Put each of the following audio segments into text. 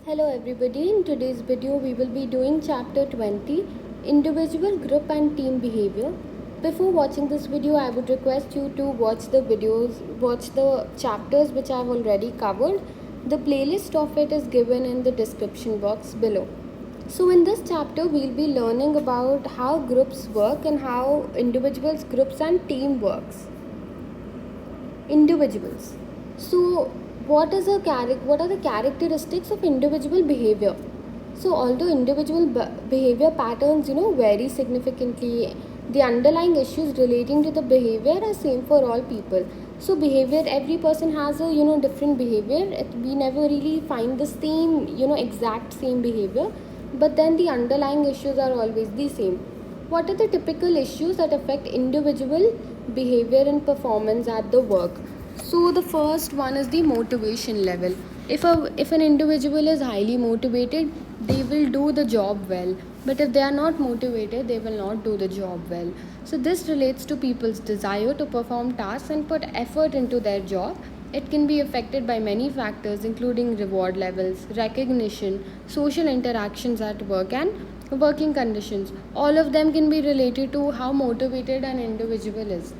Hello everybody, in today's video we will be doing chapter 20, individual, group and team behavior. Before watching this video, I would request you to watch the chapters which I have already covered. The playlist of it is given in the description box below. So in this chapter we'll be learning about how groups work and how individuals, groups and team works. Individuals. So what are the characteristics of individual behavior? So although individual behavior patterns vary significantly, the underlying issues relating to the behavior are same for all people. So behavior, every person has a different behavior. We never really find the same exact same behavior, but then the underlying issues are always the same. What are the typical issues that affect individual behavior and performance at the work? So the first one is the motivation level. If an individual is highly motivated, they will do the job well. But if they are not motivated, they will not do the job well. So this relates to people's desire to perform tasks and put effort into their job. It can be affected by many factors including reward levels, recognition, social interactions at work and working conditions. All of them can be related to how motivated an individual is.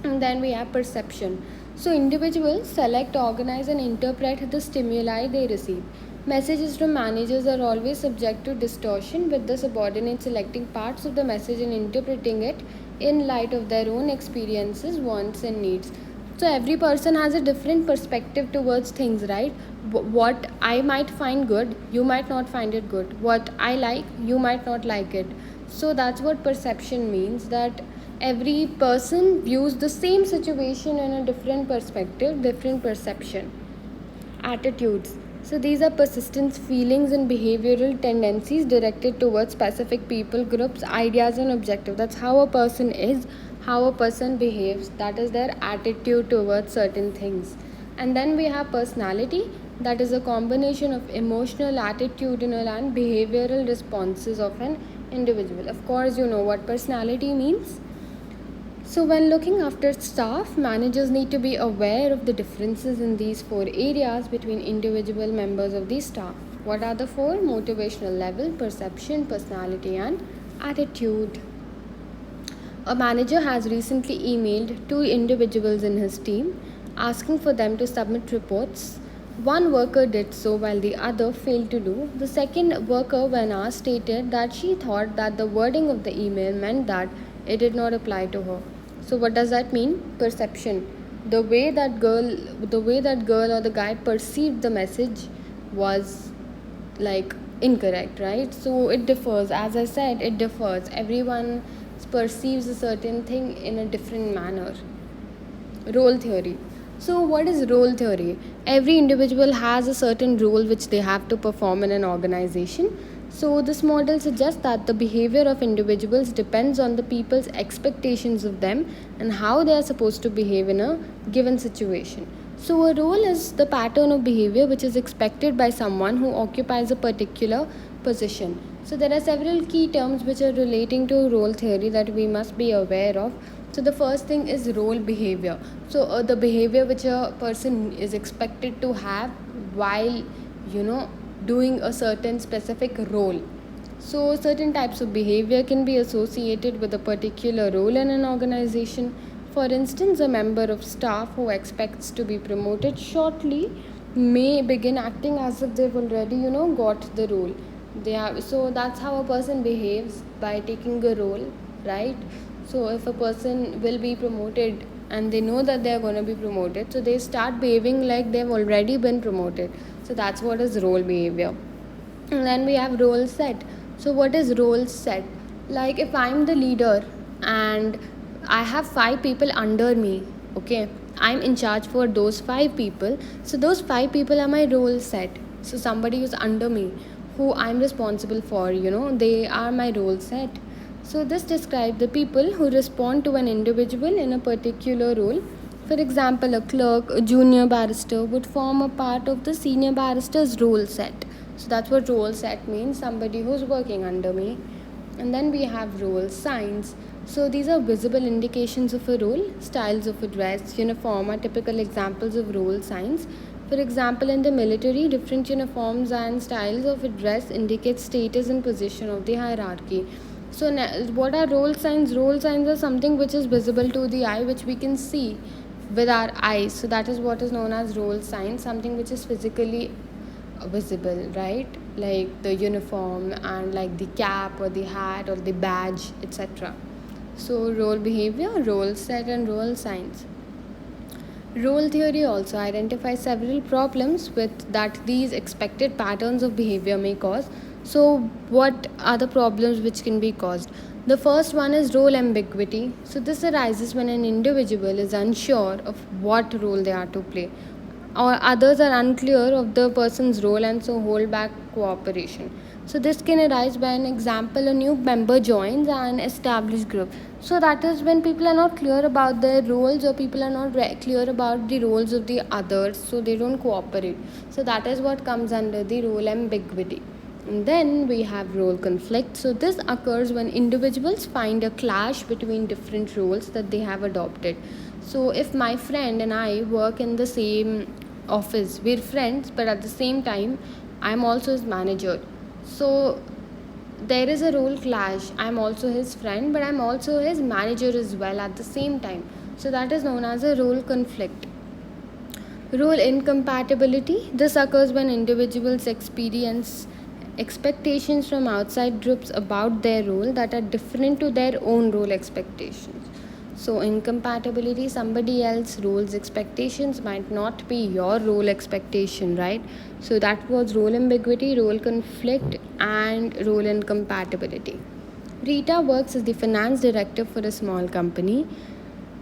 And then we have perception. So individuals select, organize and interpret the stimuli they receive. Messages from managers are always subject to distortion, with the subordinate selecting parts of the message and interpreting it in light of their own experiences, wants and needs. So every person has a different perspective towards things, right? What I might find good, you might not find it good. What I like, you might not like it. So that's what perception means, that every person views the same situation in a different perspective, different perception. Attitudes. So these are persistent feelings and behavioral tendencies directed towards specific people, groups, ideas and objectives. That's how a person is, how a person behaves. That is their attitude towards certain things. And then we have personality. That is a combination of emotional, attitudinal and behavioral responses of an individual. Of course, you know what personality means. So when looking after staff, managers need to be aware of the differences in these 4 areas between individual members of the staff. What are the 4? Motivational level, perception, personality and attitude. A manager has recently emailed 2 individuals in his team asking for them to submit reports. One worker did so while the other failed to do. The second worker, when asked, stated that she thought that the wording of the email meant that it did not apply to her. So what does that mean? Perception. The way that girl or the guy perceived the message was like incorrect, right? So it differs. As I said, it differs. Everyone perceives a certain thing in a different manner. Role theory. So what is role theory? Every individual has a certain role which they have to perform in an organization. So this model suggests that the behavior of individuals depends on the people's expectations of them and how they are supposed to behave in a given situation. So a role is the pattern of behavior which is expected by someone who occupies a particular position. So there are several key terms which are relating to role theory that we must be aware of. So the first thing is role behavior. So the behavior which a person is expected to have while doing a certain specific role. So certain types of behavior can be associated with a particular role in an organization. For instance, a member of staff who expects to be promoted shortly may begin acting as if they've already got the role. So that's how a person behaves by taking a role, right? So if a person will be promoted and they know that they are going to be promoted, so they start behaving like they've already been promoted. So that's what is role behavior. And then we have role set. So what is role set? Like if I'm the leader and I have 5 people under me, okay, I'm in charge for those 5 people. So those 5 people are my role set. So somebody who's under me, who I'm responsible for, they are my role set. So this describes the people who respond to an individual in a particular role. For example, a clerk, a junior barrister would form a part of the senior barrister's role set. So that's what role set means, somebody who's working under me. And then we have role signs. So these are visible indications of a role. Styles of a dress, uniform are typical examples of role signs. For example, in the military, different uniforms and styles of dress indicate status and position of the hierarchy. So, what are role signs? Role signs are something which is visible to the eye, which we can see with our eyes. So, that is what is known as role signs, something which is physically visible, right? Like the uniform and like the cap or the hat or the badge, etc. So, role behavior, role set, and role signs. Role theory also identifies several problems with that these expected patterns of behavior may cause. So, what are the problems which can be caused? The first one is role ambiguity. So, this arises when an individual is unsure of what role they are to play, or others are unclear of the person's role and so hold back cooperation. So this can arise by an example, a new member joins an established group. So that is when people are not clear about their roles, or people are not clear about the roles of the others, so they don't cooperate. So that is what comes under the role ambiguity. And then we have role conflict. So this occurs when individuals find a clash between different roles that they have adopted. So if my friend and I work in the same office, we're friends, but at the same time I'm also his manager. So there is a role clash. I'm also his friend, but I'm also his manager as well at the same time. So that is known as a role conflict. Role incompatibility. This occurs when individuals experience expectations from outside groups about their role that are different to their own role expectations. So, incompatibility, somebody else's roles expectations might not be your role expectation, right? So, that was role ambiguity, role conflict, and role incompatibility. Rita works as the finance director for a small company.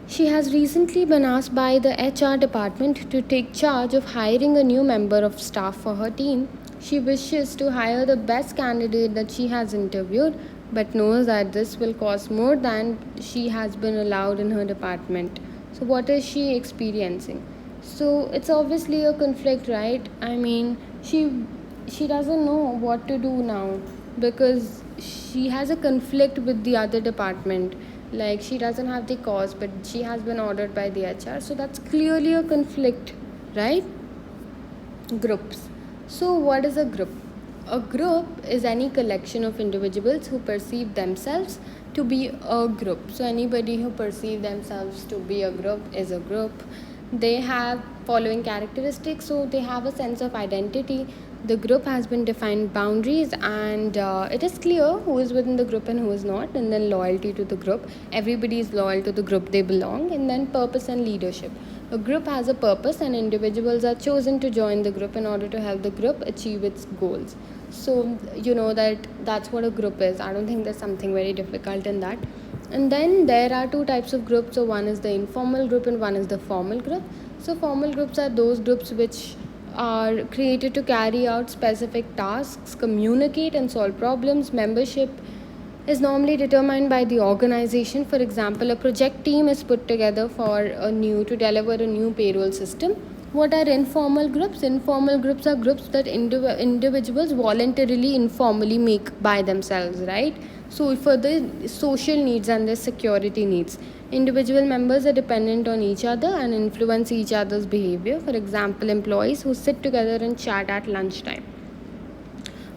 She has recently been asked by the HR department to take charge of hiring a new member of staff for her team. She wishes to hire the best candidate that she has interviewed, but knows that this will cost more than she has been allowed in her department. So, what is she experiencing? So, it's obviously a conflict, right? I mean, she doesn't know what to do now because she has a conflict with the other department. Like, she doesn't have the cause, but she has been ordered by the HR. So, that's clearly a conflict, right? Groups. So, what is a group? A group is any collection of individuals who perceive themselves to be a group. So, anybody who perceive themselves to be a group is a group. They have following characteristics. So, they have a sense of identity. The group has been defined boundaries, and it is clear who is within the group and who is not. And then loyalty to the group. Everybody is loyal to the group they belong. And then purpose and leadership. A group has a purpose, and individuals are chosen to join the group in order to help the group achieve its goals. So you know that's what a group is. I don't think there's something very difficult in that. And then there are two types of groups. So one is the informal group and one is the formal group. So formal groups are those groups which are created to carry out specific tasks, communicate and solve problems. Membership is normally determined by the organization. For example, a project team is put together to deliver a new payroll system. What are informal groups? Informal groups are groups that individuals voluntarily, informally make by themselves, right? So, for the social needs and the security needs, individual members are dependent on each other and influence each other's behavior. For example, employees who sit together and chat at lunchtime.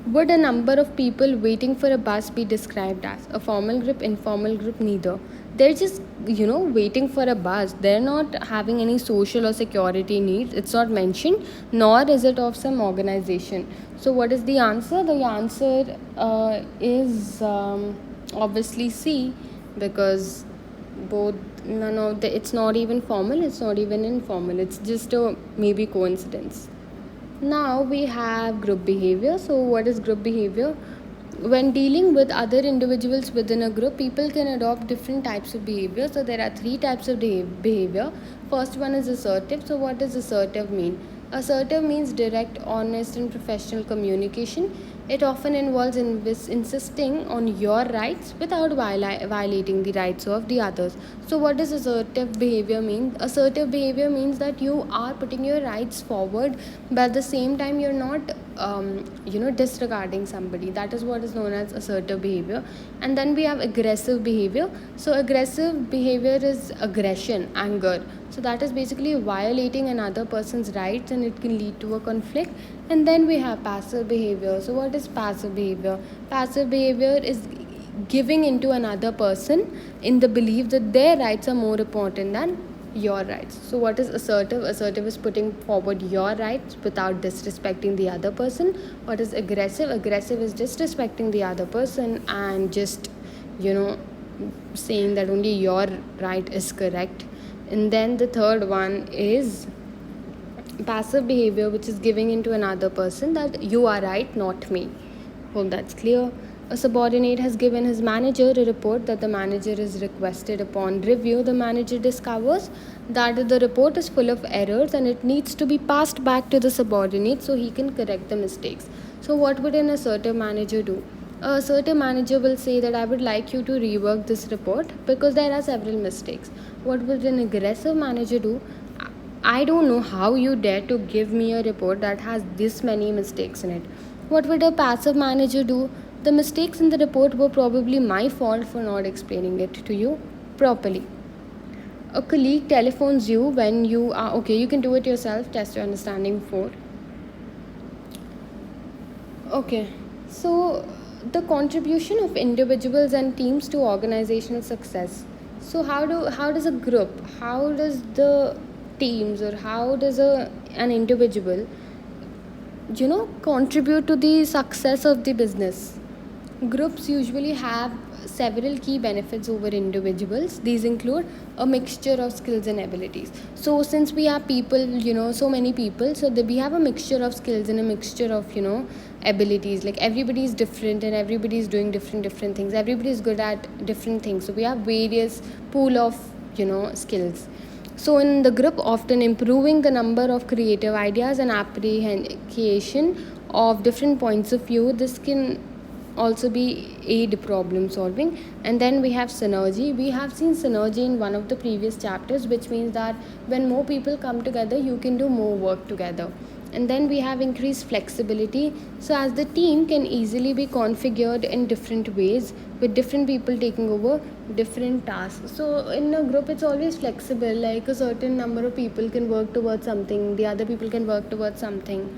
Would a number of people waiting for a bus be described as a formal group, informal group? Neither. They're just, waiting for a bus. They're not having any social or security needs. It's not mentioned, nor is it of some organization. So, what is the answer? The answer is obviously C, because it's not even formal, it's not even informal. It's just a maybe coincidence. Now we have group behavior. So, what is group behavior? When dealing with other individuals within a group, people can adopt different types of behavior. So, there are three types of behavior. First one is assertive. So, what does assertive mean? Assertive means direct, honest, and professional communication. It often involves insisting on your rights without violating the rights of the others. So, what does assertive behavior mean? Assertive behavior means that you are putting your rights forward, but at the same time, you're not disregarding somebody. That is what is known as assertive behavior. And then we have aggressive behavior. So aggressive behavior is aggression, anger. So that is basically violating another person's rights, and it can lead to a conflict. And then we have passive behavior. So what is passive behavior? Passive behavior is giving into another person in the belief that their rights are more important than your rights. So what is assertive? Assertive is putting forward your rights without disrespecting the other person. What is aggressive? Aggressive is disrespecting the other person and just saying that only your right is correct. And then the third one is passive behavior, which is giving into another person that you are right, not me. Hope that's clear. A subordinate has given his manager a report that the manager is requested. Upon review, the manager discovers that the report is full of errors and it needs to be passed back to the subordinate so he can correct the mistakes. So what would an assertive manager do? A assertive manager will say that I would like you to rework this report because there are several mistakes. What would an aggressive manager do? I don't know how you dare to give me a report that has this many mistakes in it. What would a passive manager do? The mistakes in the report were probably my fault for not explaining it to you properly. A colleague telephones you when you are okay, you can do it yourself, test your understanding before. Okay, so the contribution of individuals and teams to organizational success. So how does a group, how does the teams, or how does an individual contribute to the success of the business? Groups usually have several key benefits over individuals. These include a mixture of skills and abilities. So since we have people, so many people, so we have a mixture of skills and a mixture of abilities. Like everybody is different and everybody is doing different things. Everybody is good at different things. So we have various pool of skills. So in the group, often improving the number of creative ideas and appreciation of different points of view. This can also be aid problem solving. And then we have synergy. We have seen synergy in one of the previous chapters, which means that when more people come together, you can do more work together. And then we have increased flexibility. So as the team can easily be configured in different ways with different people taking over different tasks. So in a group, it's always flexible, like a certain number of people can work towards something, the other people can work towards something.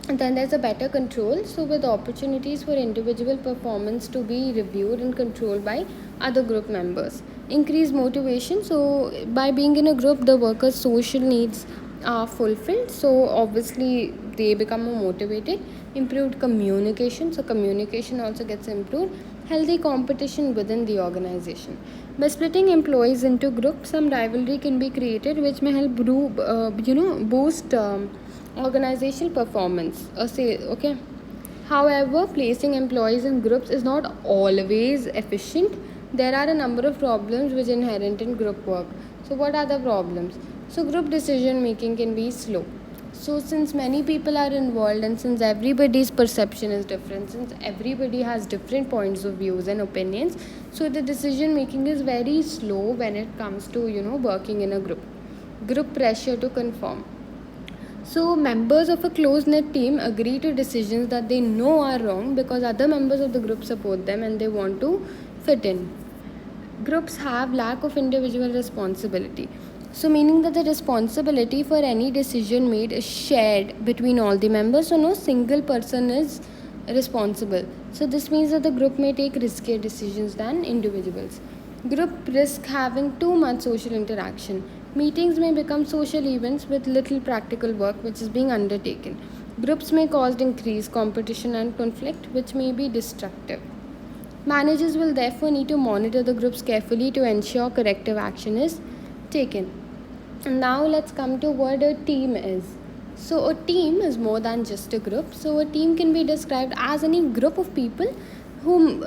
And then there's a better control. So with opportunities for individual performance to be reviewed and controlled by other group members. Increased motivation. So by being in a group, the workers' social needs are fulfilled. So obviously they become more motivated. Improved communication. So communication also gets improved. Healthy competition within the organization. By splitting employees into groups, some rivalry can be created, which may help boost organizational performance. Okay. However, placing employees in groups is not always efficient. There are a number of problems which are inherent in group work. So what are the problems? So group decision making can be slow. So since many people are involved and since everybody's perception is different, since everybody has different points of views and opinions, so the decision making is very slow when it comes to working in a group. Group pressure to conform. So members of a close-knit team agree to decisions that they know are wrong because other members of the group support them and they want to fit in. Groups have lack of individual responsibility. So meaning that the responsibility for any decision made is shared between all the members, so no single person is responsible. So this means that the group may take riskier decisions than individuals. Group risk having too much social interaction. Meetings may become social events with little practical work which is being undertaken. Groups may cause increased competition and conflict, which may be destructive. Managers will therefore need to monitor the groups carefully to ensure corrective action is taken. And now let's come to what a team is. So a team is more than just a group. So a team can be described as any group of people whom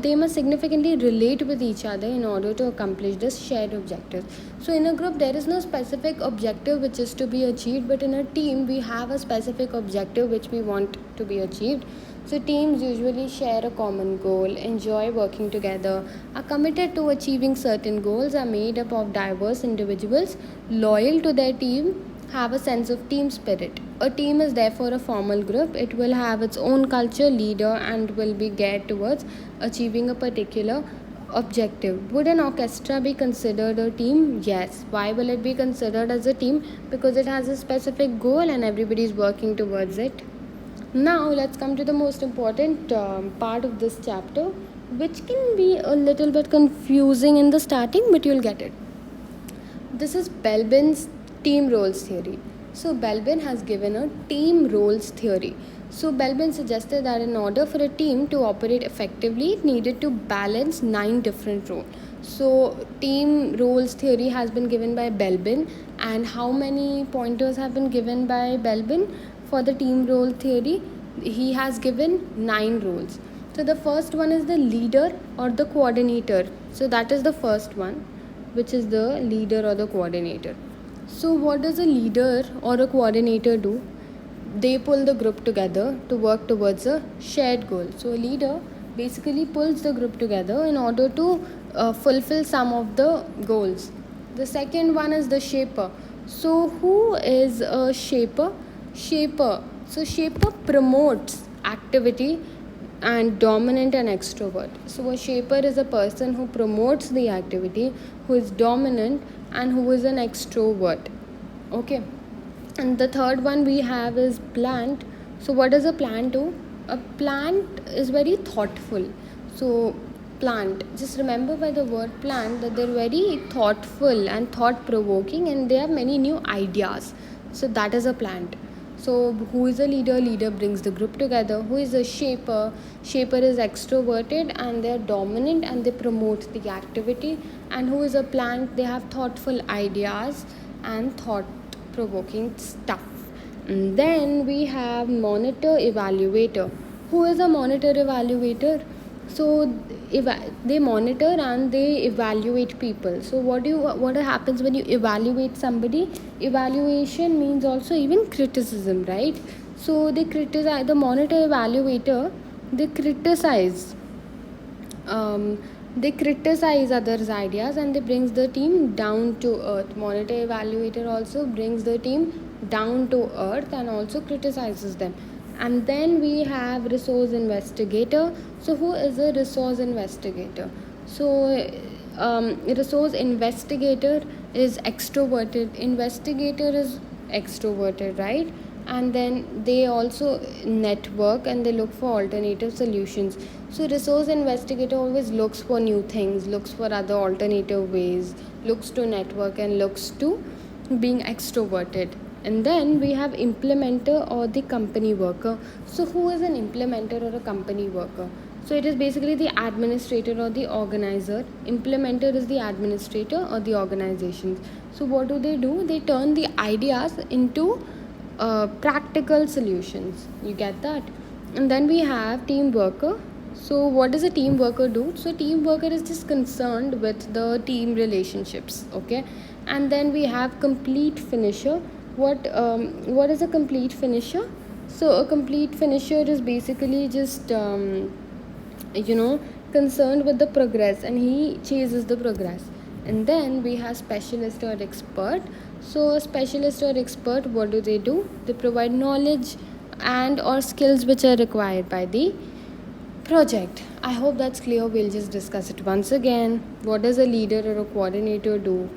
they must significantly relate with each other in order to accomplish this shared objective. So in a group there is no specific objective which is to be achieved, but in a team we have a specific objective which we want to be achieved. So teams usually share a common goal, enjoy working together, are committed to achieving certain goals, are made up of diverse individuals loyal to their team have a sense of team spirit. A team is therefore a formal group. It will have its own culture, leader, and will be geared towards achieving a particular objective. Would an orchestra be considered a team? Yes. Why will it be considered as a team? Because it has a specific goal and everybody is working towards it. Now let's come to the most important part of this chapter, which can be a little bit confusing in the starting, but you'll get it. This is Belbin's team roles theory. So Belbin has given a team roles theory. So Belbin suggested that in order for a team to operate effectively, it needed to balance 9 different roles. So team roles theory has been given by Belbin, and how many pointers have been given by Belbin for the team role theory? He has given 9 roles. So the first one is the leader or the coordinator. So that is the first one, which is the leader or the coordinator. So what does a leader or a coordinator do? They pull the group together to work towards a shared goal. So a leader basically pulls the group together in order to fulfill some of the goals. The second one is the shaper. So who is a shaper? So shaper promotes activity and dominant and extrovert. So a shaper is a person who promotes the activity, who is dominant, and who is an extrovert. Okay. And the third one we have is plant. So what does a plant do? A plant is very thoughtful. So plant, just remember by the word plant that they're very thoughtful and thought provoking, and they have many new ideas. So that is a plant. So who is a leader? Leader brings the group together. Who is a shaper? Shaper is extroverted and they are dominant and they promote the activity. And who is a plant? They have thoughtful ideas and thought provoking stuff. And then we have monitor evaluator. Who is a monitor evaluator? So they monitor and they evaluate people. So what happens when you evaluate somebody? Evaluation means also even criticism, right? So they criticize. The monitor evaluator, they criticize others' ideas and they brings the team down to earth. Monitor evaluator also brings the team down to earth and also criticizes them. And then we have resource investigator. So who is a resource investigator? So resource investigator is extroverted, investigator is extroverted, right? And then they also network and they look for alternative solutions. So resource investigator always looks for new things, looks for other alternative ways, looks to network and looks to being extroverted. And then we have implementer or the company worker. So who is an implementer or a company worker? So it is basically the administrator or the organizer. Implementer is the administrator or the organizations. So what do? They turn the ideas into practical solutions. You get that? And then we have team worker. So what does a team worker do? So team worker is just concerned with the team relationships. Okay. And then we have complete finisher. What is a complete finisher? So a complete finisher is basically just concerned with the progress and he chases the progress. And then we have specialist or expert. So a specialist or expert, what do? They provide knowledge and or skills which are required by the project. I hope that's clear. We'll just discuss it once again. What does a leader or a coordinator do?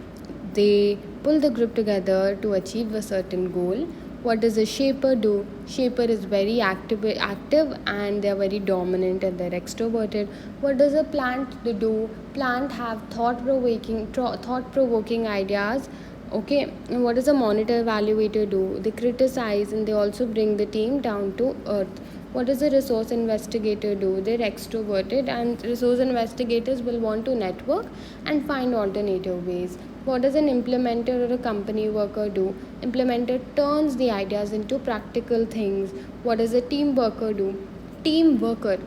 They pull the group together to achieve a certain goal. What does a shaper do? Shaper is very active and they are very dominant and they're extroverted. What does a plant do? Plant have thought provoking ideas. Okay. And what does a monitor evaluator do? They criticize and they also bring the team down to earth. What does a resource investigator do? They're extroverted and resource investigators will want to network and find alternative ways. What does an implementer or a company worker do? Implementer turns the ideas into practical things. What does a team worker do? Team worker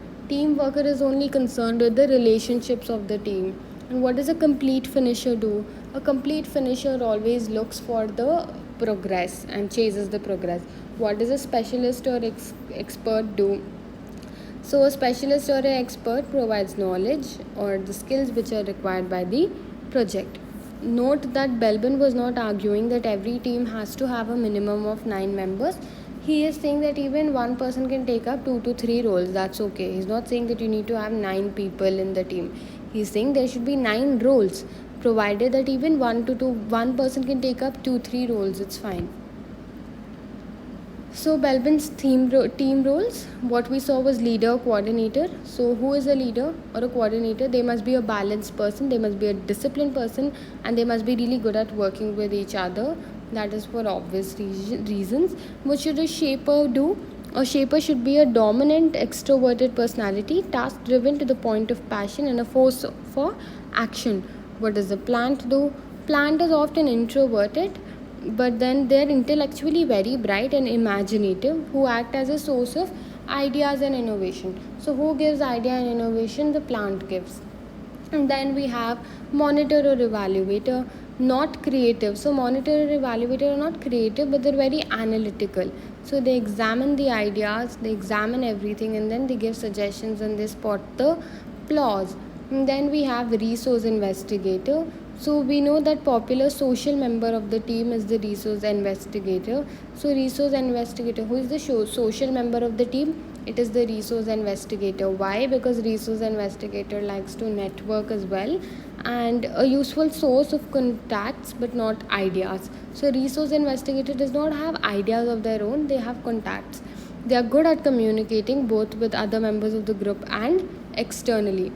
is only concerned with the relationships of the team. And what does a complete finisher do? A complete finisher always looks for the progress and chases the progress. What does a specialist or expert do? So a specialist or an expert provides knowledge or the skills which are required by the project. note that Belbin was not arguing that every team has to have a minimum of 9 members. He is saying that even one person can take up 2 to 3 roles. That's okay. He's not saying that you need to have 9 people in the team. He's saying there should be 9 roles, provided that even one person can take up 2-3 roles. It's fine. So Belbin's team roles, what we saw was leader, coordinator. So who is a leader or a coordinator? They must be a balanced person, they must be a disciplined person, and they must be really good at working with each other. That is for obvious reasons. What should a shaper do? A shaper should be a dominant, extroverted personality, task driven to the point of passion, and a force for action. What does the plant do? Plant is often introverted, but then they're intellectually very bright and imaginative, who act as a source of ideas and innovation. So who gives idea and innovation? The plant gives. And then we have monitor or evaluator, not creative. So monitor or evaluator are not creative, but they're very analytical. So they examine the ideas, they examine everything, and then they give suggestions and they spot the flaws. And then we have resource investigator. So we know that popular social member of the team is the resource investigator. So resource investigator, who is the social member of the team? It is the resource investigator. Why? Because resource investigator likes to network as well, and a useful source of contacts but not ideas. So resource investigator does not have ideas of their own, they have contacts. They are good at communicating both with other members of the group and externally.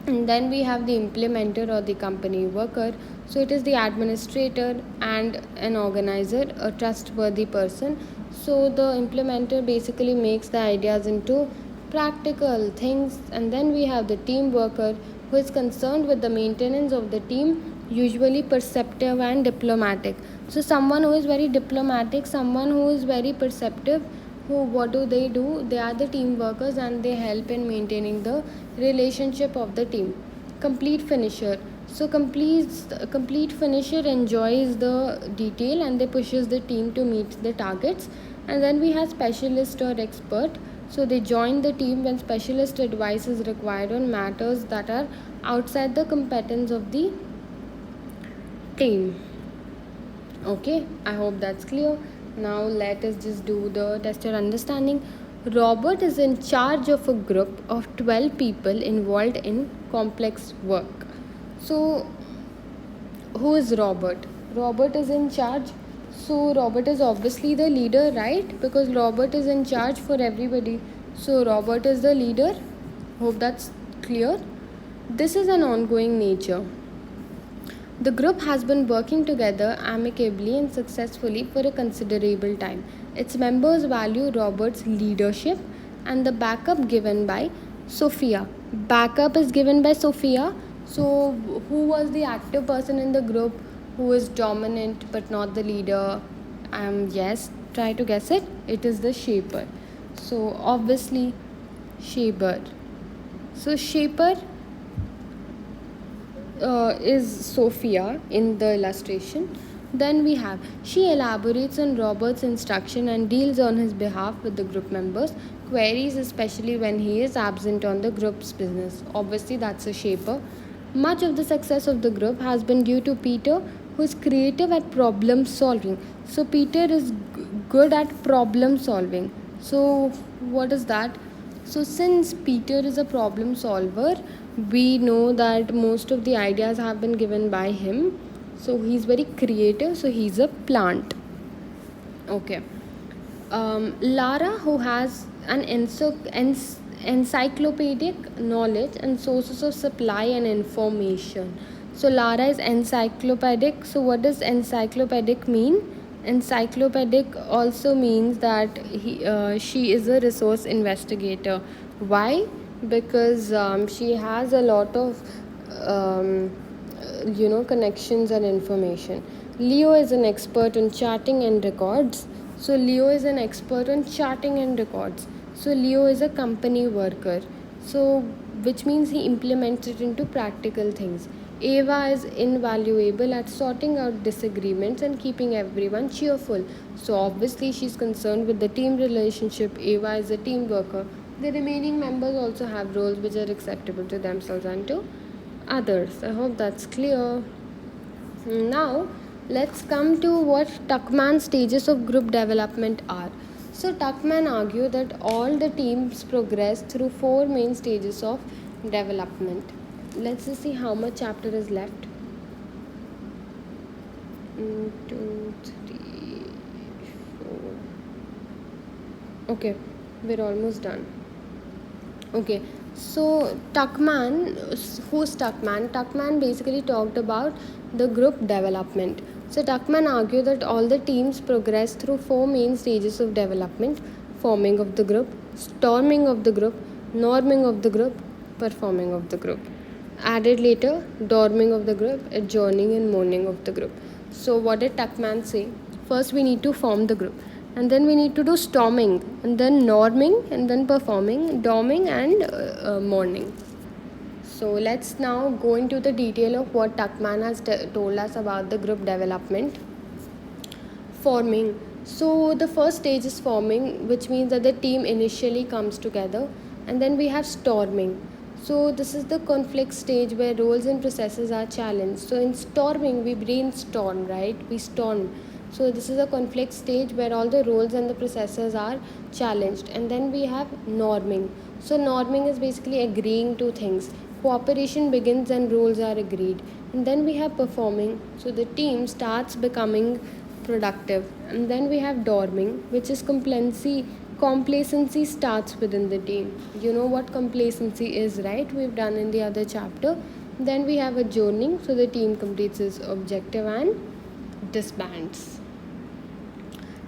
And then we have the implementer or the company worker. So it is the administrator and an organizer, a trustworthy person. So the implementer basically makes the ideas into practical things. And then we have the team worker, who is concerned with the maintenance of the team, usually perceptive and diplomatic. So someone who is very diplomatic, someone who is very perceptive, what do? They are the team workers, and they help in maintaining the relationship of the team. Complete finisher. So complete finisher enjoys the detail and they pushes the team to meet the targets. And then we have specialist or expert. So they join the team when specialist advice is required on matters that are outside the competence of the team. Okay, I hope that's clear. Now let us just do the test your understanding. Robert is in charge of a group of 12 people involved in complex work. So who is Robert? Robert is in charge. So Robert is obviously the leader, right? Because Robert is in charge for everybody. So Robert is the leader. Hope that's clear. This is an ongoing nature. The group has been working together amicably and successfully for a considerable time. Its members value Robert's leadership and the backup given by Sophia. Backup is given by Sophia. So, who was the active person in the group who is dominant but not the leader? Yes, try to guess it. It is the shaper. So, obviously, shaper. So, shaper is Sophia in the illustration. Then we have, she elaborates on Robert's instruction and deals on his behalf with the group members, queries especially when he is absent on the group's business. Obviously that's a shaper. Much of the success of the group has been due to Peter, who is creative at problem solving. So Peter is good at problem solving. So what is that? So since Peter is a problem solver, we know that most of the ideas have been given by him. So he's very creative, so he's a plant. Okay. Lara, who has an encyclopedic knowledge and sources of supply and information. So Lara is encyclopedic. So what does encyclopedic mean? Encyclopedic also means that she is a resource investigator. Why? Because she has a lot of connections and information. Leo is an expert on charting and records. So Leo is an expert on charting and records. So Leo is a company worker. So which means he implements it into practical things. Ava is invaluable at sorting out disagreements and keeping everyone cheerful. So obviously she's concerned with the team relationship. Ava is a team worker. The remaining members also have roles which are acceptable to themselves and to others. I hope that's clear. Now, let's come to what Tuckman's stages of group development are. So, Tuckman argued that all the teams progress through four main stages of development. Let's just see how much chapter is left. 2, 3, 4. Okay, we're almost done. Okay, so Tuckman, who's Tuckman? Tuckman basically talked about the group development. So Tuckman argued that all the teams progress through four main stages of development: forming of the group, storming of the group, norming of the group, performing of the group. Added later, dorming of the group, adjourning and mourning of the group. So what did Tuckman say? First we need to form the group, and then we need to do storming, and then norming, and then performing, dorming and mourning. So let's now go into the detail of what Tuckman has told us about the group development. Forming. So the first stage is forming, which means that the team initially comes together, and then we have storming. So this is the conflict stage where roles and processes are challenged. So in storming we brainstorm, right? We storm. So this is a conflict stage where all the roles and the processes are challenged. And then we have norming. So norming is basically agreeing to things. Cooperation begins and roles are agreed. And then we have performing. So the team starts becoming productive. And then we have dorming, which is complacency starts within the team. You know what complacency is, right? We've done in the other chapter. Then we have adjourning, so the team completes its objective and disbands.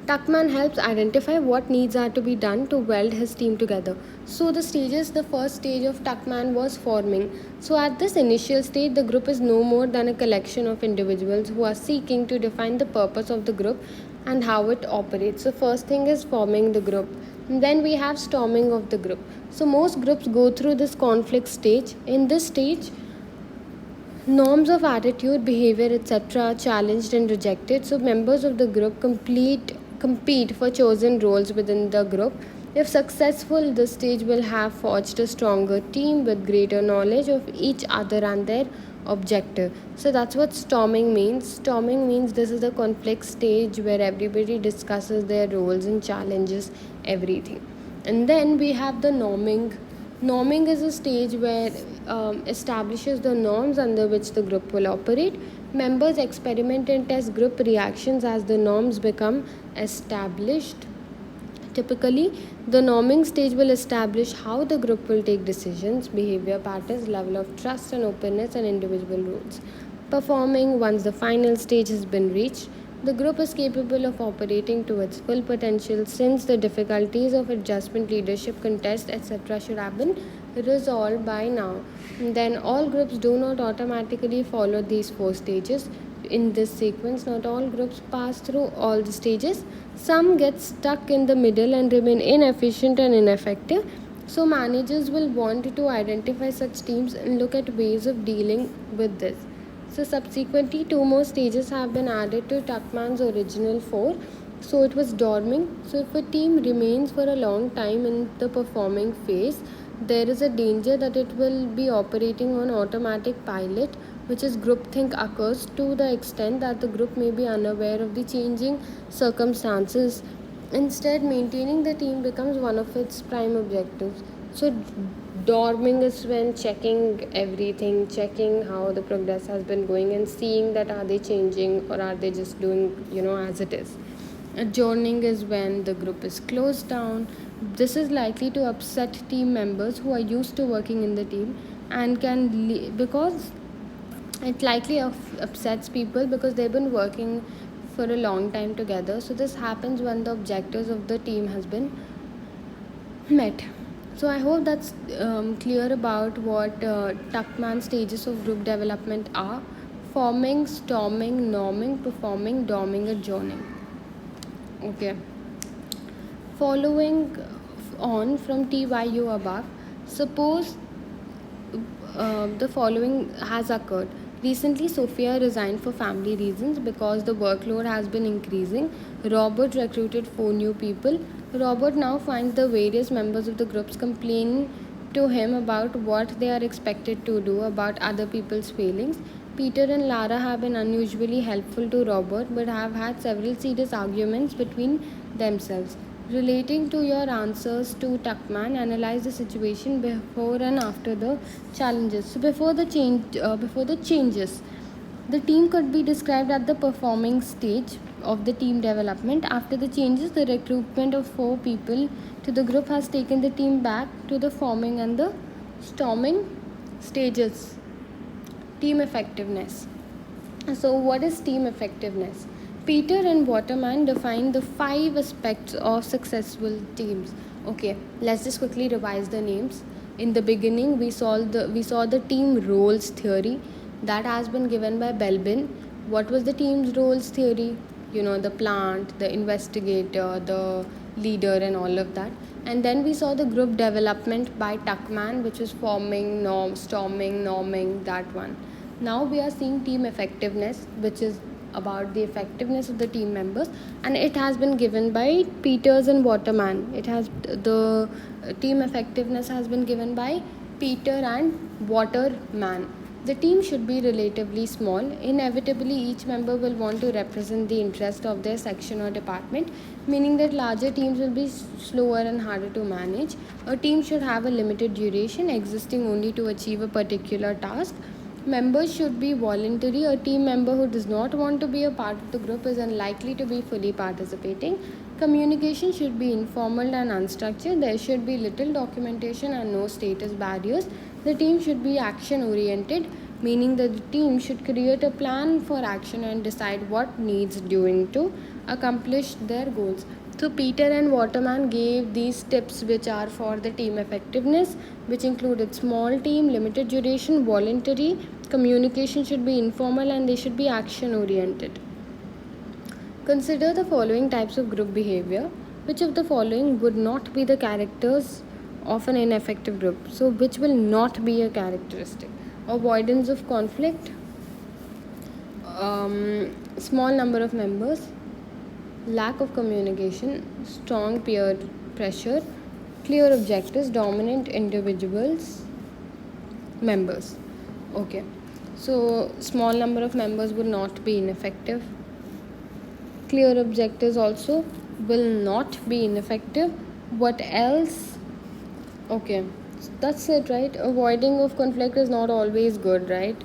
Tuckman helps identify what needs are to be done to weld his team together. So the first stage of Tuckman was forming. So at this initial stage, the group is no more than a collection of individuals who are seeking to define the purpose of the group and how it operates. So first thing is forming the group. And then we have storming of the group. So most groups go through this conflict stage. In this stage, norms of attitude, behavior, etc. are challenged and rejected. So members of the group compete for chosen roles within the group. If successful, the stage will have forged a stronger team with greater knowledge of each other and their objective. So that's what storming means. Storming means this is the conflict stage where everybody discusses their roles and challenges everything. And then we have the norming. Norming is a stage where establishes the norms under which the group will operate. Members experiment and test group reactions as the norms become established. Typically, the norming stage will establish how the group will take decisions, behavior patterns, level of trust and openness, and individual rules. Performing, once the final stage has been reached, the group is capable of operating to its full potential since the difficulties of adjustment, leadership, contest, etc. should have been resolved by now. Then all groups do not automatically follow these four stages in this sequence. Not all groups pass through all the stages. Some get stuck in the middle and remain inefficient and ineffective. So managers will want to identify such teams and look at ways of dealing with this. So subsequently, two more stages have been added to Tuckman's original four. So it was dorming. So if a team remains for a long time in the performing phase, there is a danger that it will be operating on automatic pilot, which is groupthink occurs to the extent that the group may be unaware of the changing circumstances. Instead, maintaining the team becomes one of its prime objectives. So dorming is when checking everything, checking how the progress has been going and seeing that are they changing or are they just doing as it is. Adjourning is when the group is closed down. This is likely to upset team members who are used to working in the team and because it likely upsets people because they've been working for a long time together. So this happens when the objectives of the team has been met. So I hope that's clear about what Tuckman stages of group development are: forming, storming, norming, performing, dorming, adjourning. Okay. Following on from TYU above, suppose the following has occurred. Recently, Sophia resigned for family reasons because the workload has been increasing. Robert recruited 4 new people. Robert now finds the various members of the groups complaining to him about what they are expected to do, about other people's failings. Peter and Lara have been unusually helpful to Robert but have had several serious arguments between themselves. Relating to your answers to Tuckman, analyze the situation before and after the challenges. So before the changes, the team could be described at the performing stage of the team development. After the changes, the recruitment of 4 people to the group has taken the team back to the forming and the storming stages. Team effectiveness. So, what is team effectiveness? Peter and Waterman define the 5 aspects of successful teams. Okay, let's just quickly revise the names. In the beginning, we saw the team roles theory that has been given by Belbin. What was the team's roles theory? The plant, the investigator, the leader, and all of that. And then we saw the group development by Tuckman, which was forming, storming, norming, that one. Now we are seeing team effectiveness, which is about the effectiveness of the team members, and it has been given by Peters and Waterman. It has the team effectiveness has been given by Peter and Waterman. The team should be relatively small. Inevitably, each member will want to represent the interest of their section or department, meaning that larger teams will be slower and harder to manage. A team should have a limited duration, existing only to achieve a particular task. Members should be voluntary. A team member who does not want to be a part of the group is unlikely to be fully participating. Communication should be informal and unstructured. There should be little documentation and no status barriers. The team should be action oriented, meaning that the team should create a plan for action and decide what needs doing to accomplish their goals. So Peter and Waterman gave these tips which are for the team effectiveness, which included small team, limited duration, voluntary, communication should be informal, and they should be action oriented. Consider the following types of group behavior. Which of the following would not be the characters of an ineffective group? So which will not be a characteristic? Avoidance of conflict, small number of members, lack of communication, strong peer pressure, clear objectives, dominant individuals, members. Okay, so small number of members will not be ineffective. Clear objectives also will not be ineffective. What else? Okay, that's it, right? Avoiding of conflict is not always good, right?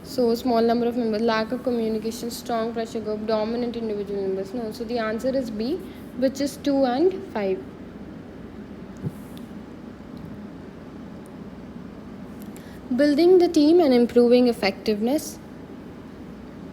So small number of members, lack of communication, strong pressure group, dominant individual members. No, so the answer is B, which is 2 and 5. Building the team and improving effectiveness.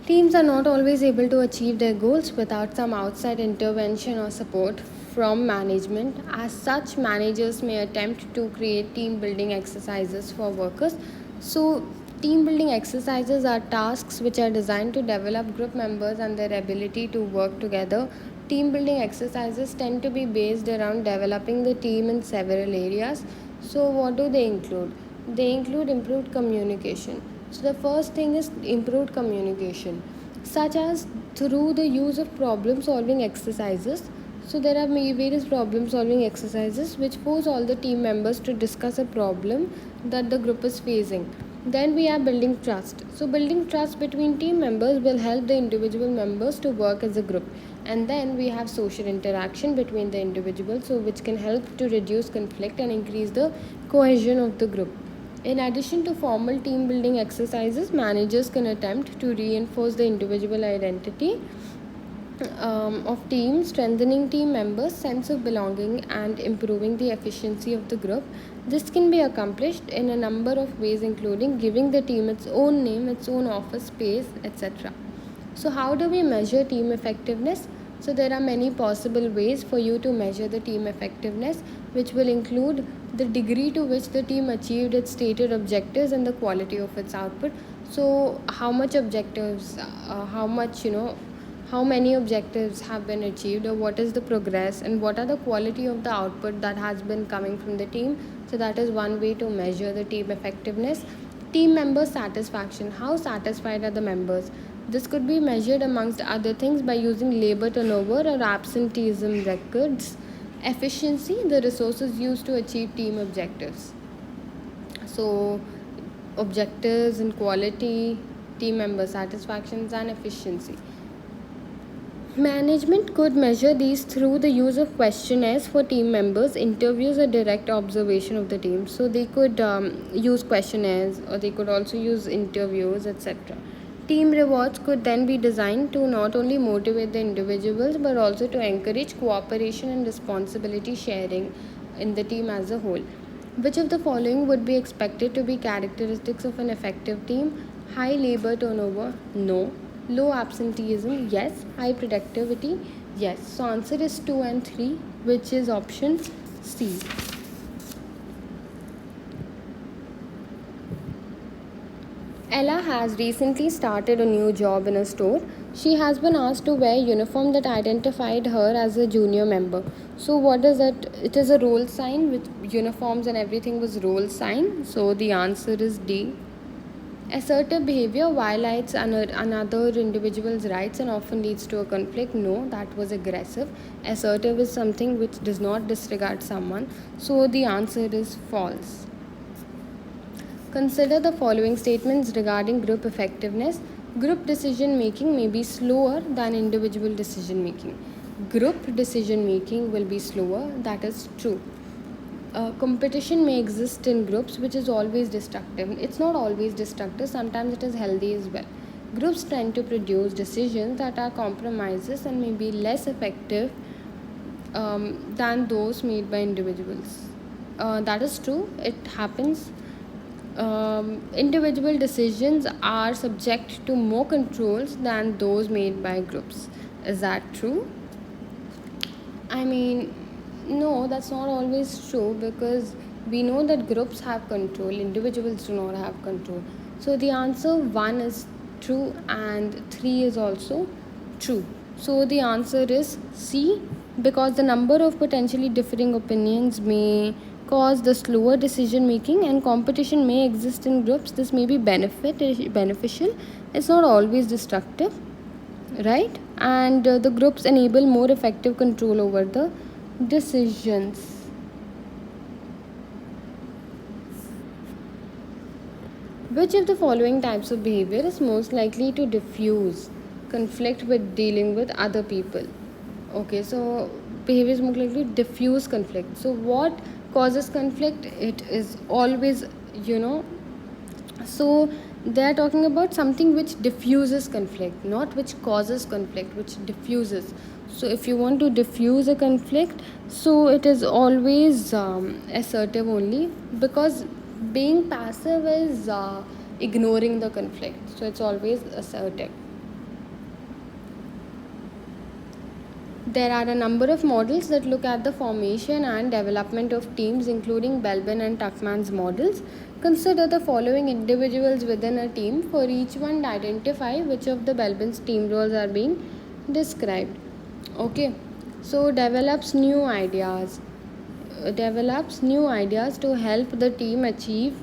Teams are not always able to achieve their goals without some outside intervention or support from management. As such, managers may attempt to create team building exercises for workers. So, team building exercises are tasks which are designed to develop group members and their ability to work together. Team building exercises tend to be based around developing the team in several areas. So, what do they include? They include improved communication. So, the first thing is improved communication, such as through the use of problem solving exercises. So, there are various problem solving exercises which force all the team members to discuss a problem that the group is facing. Then we are building trust. So, building trust between team members will help the individual members to work as a group. And then we have social interaction between the individuals, so which can help to reduce conflict and increase the cohesion of the group. In addition to formal team building exercises, managers can attempt to reinforce the individual identity of team, strengthening team members' sense of belonging and improving the efficiency of the group. This can be accomplished in a number of ways, including giving the team its own name, its own office space, etc. So, how do we measure team effectiveness? So, there are many possible ways for you to measure the team effectiveness, which will include the degree to which the team achieved its stated objectives and the quality of its output. So, how much objectives, how many objectives have been achieved, or what is the progress, and what are the quality of the output that has been coming from the team. So, that is one way to measure the team effectiveness. Team member satisfaction. How satisfied are the members? This could be measured amongst other things by using labor turnover or absenteeism records. Efficiency, the resources used to achieve team objectives. So, objectives and quality, team member satisfaction and efficiency. Management could measure these through the use of questionnaires for team members, interviews, or direct observation of the team. So they could use questionnaires, or they could also use interviews, etc. Team rewards could then be designed to not only motivate the individuals but also to encourage cooperation and responsibility sharing in the team as a whole. Which of the following would be expected to be characteristics of an effective team? High labor turnover? No. Low absenteeism? Yes. High productivity? Yes. So answer is 2 and 3, which is option C. Ella has recently started a new job in a store. She has been asked to wear a uniform that identified her as a junior member. So what is it? It is a role sign, with uniforms and everything was role sign. So the answer is D. Assertive behavior violates another individual's rights and often leads to a conflict. No, that was aggressive. Assertive is something which does not disregard someone. So the answer is false. Consider the following statements regarding group effectiveness. Group decision making may be slower than individual decision making. Group decision making will be slower. That is true. Competition may exist in groups, which is always destructive. It's not always destructive, sometimes it is healthy as well. Groups tend to produce decisions that are compromises and may be less effective than those made by individuals. That is true, it happens. Individual decisions are subject to more controls than those made by groups. Is that true? I mean, no, that's not always true, because we know that groups have control, individuals do not have control. So the answer 1 is true and 3 is also true. So the answer is C, because the number of potentially differing opinions may cause the slower decision making, and competition may exist in groups. This may be beneficial. It's not always destructive, right? And the groups enable more effective control over the decisions. Which of the following types of behavior is most likely to diffuse conflict with dealing with other people? Okay, so behavior is more likely to diffuse conflict. So what causes conflict? It is always, so they are talking about something which diffuses conflict, not which causes conflict, which diffuses. So if you want to diffuse a conflict, so it is always assertive only, because being passive is ignoring the conflict. So it's always assertive. There are a number of models that look at the formation and development of teams, including Belbin and Tuckman's models. Consider the following individuals within a team. For each one, identify which of the Belbin's team roles are being described. Okay, so develops new ideas to help the team achieve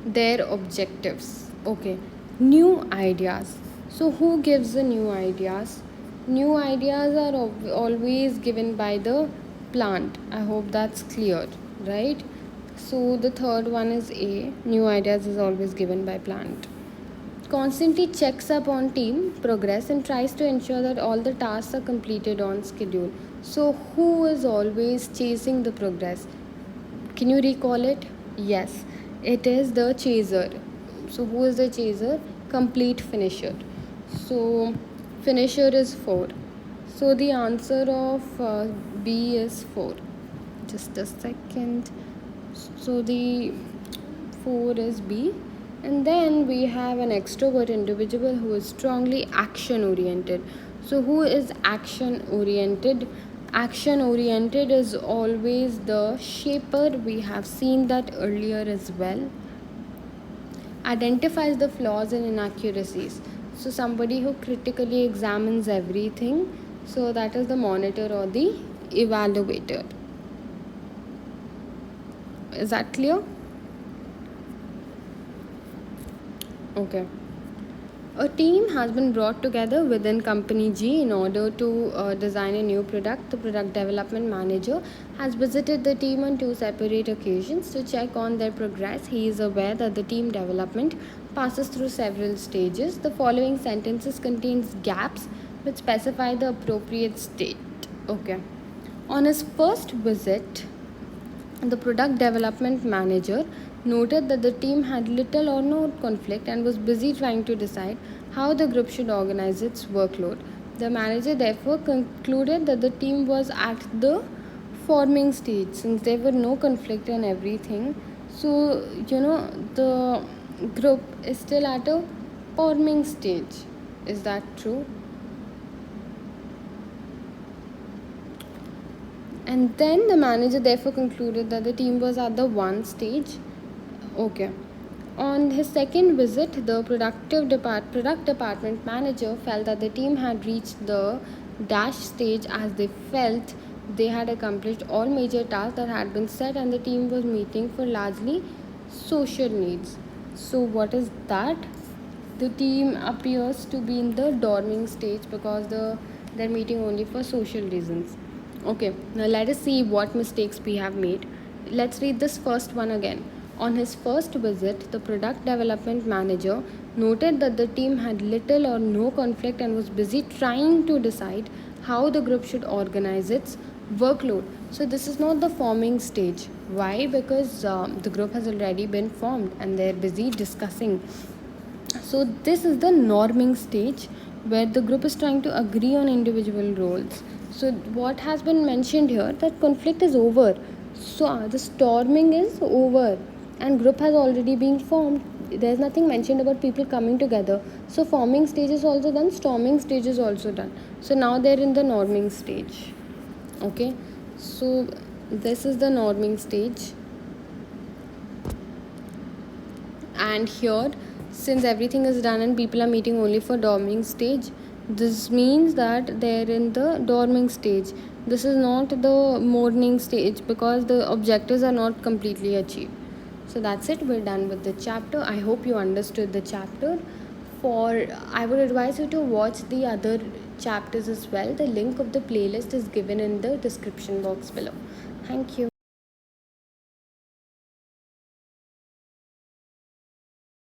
their objectives. Okay, new ideas. So who gives the new ideas? New ideas are always given by the plant. I hope that's clear, right? So the third one is A. New ideas is always given by plant. Constantly checks up on team progress and tries to ensure that all the tasks are completed on schedule. So who is always chasing the progress? Can you recall it? Yes, it is the chaser. So who is the chaser? Complete finisher. So finisher is 4. So the answer of B is 4. Just a second. So the 4 is B. And then we have an extrovert individual who is strongly action oriented. So who is action oriented? Action oriented is always the shaper. We have seen that earlier as well. Identifies the flaws and inaccuracies. So somebody who critically examines everything. So that is the monitor or the evaluator. Is that clear? Okay. A team has been brought together within company G in order to design a new product. The product development manager has visited the team on 2 separate occasions to check on their progress. He is aware that the team development passes through several stages. The following sentences contains gaps which specify the appropriate state. Okay. On his first visit, the product development manager noted that the team had little or no conflict and was busy trying to decide how the group should organize its workload. The manager therefore concluded that the team was at the forming stage since there were no conflict and everything. So, the group is still at a forming stage. Is that true? And then the manager therefore concluded that the team was at the one stage. Okay. On his second visit, the product department manager felt that the team had reached the dash stage as they felt they had accomplished all major tasks that had been set and the team was meeting for largely social needs. So, what is that? The team appears to be in the dorming stage because they're meeting only for social reasons. Okay, now let us see what mistakes we have made. Let's read this first one again. On his first visit, the product development manager noted that the team had little or no conflict and was busy trying to decide how the group should organize its workload. So, this is not the forming stage. Why? Because the group has already been formed and they're busy discussing. So, this is the norming stage where the group is trying to agree on individual roles. So, what has been mentioned here that conflict is over. So, the storming is over and group has already been formed. There's nothing mentioned about people coming together. So, forming stage is also done, storming stage is also done. So, now they're in the norming stage. Okay, so this is the norming stage. And here, since everything is done and people are meeting only for dorming stage, this means that they're in the dorming stage. This is not the morning stage because the objectives are not completely achieved. So that's it, we're done with the chapter. I hope you understood the chapter. I would advise you to watch the other chapters as well. The link of the playlist is given in the description box below. Thank you.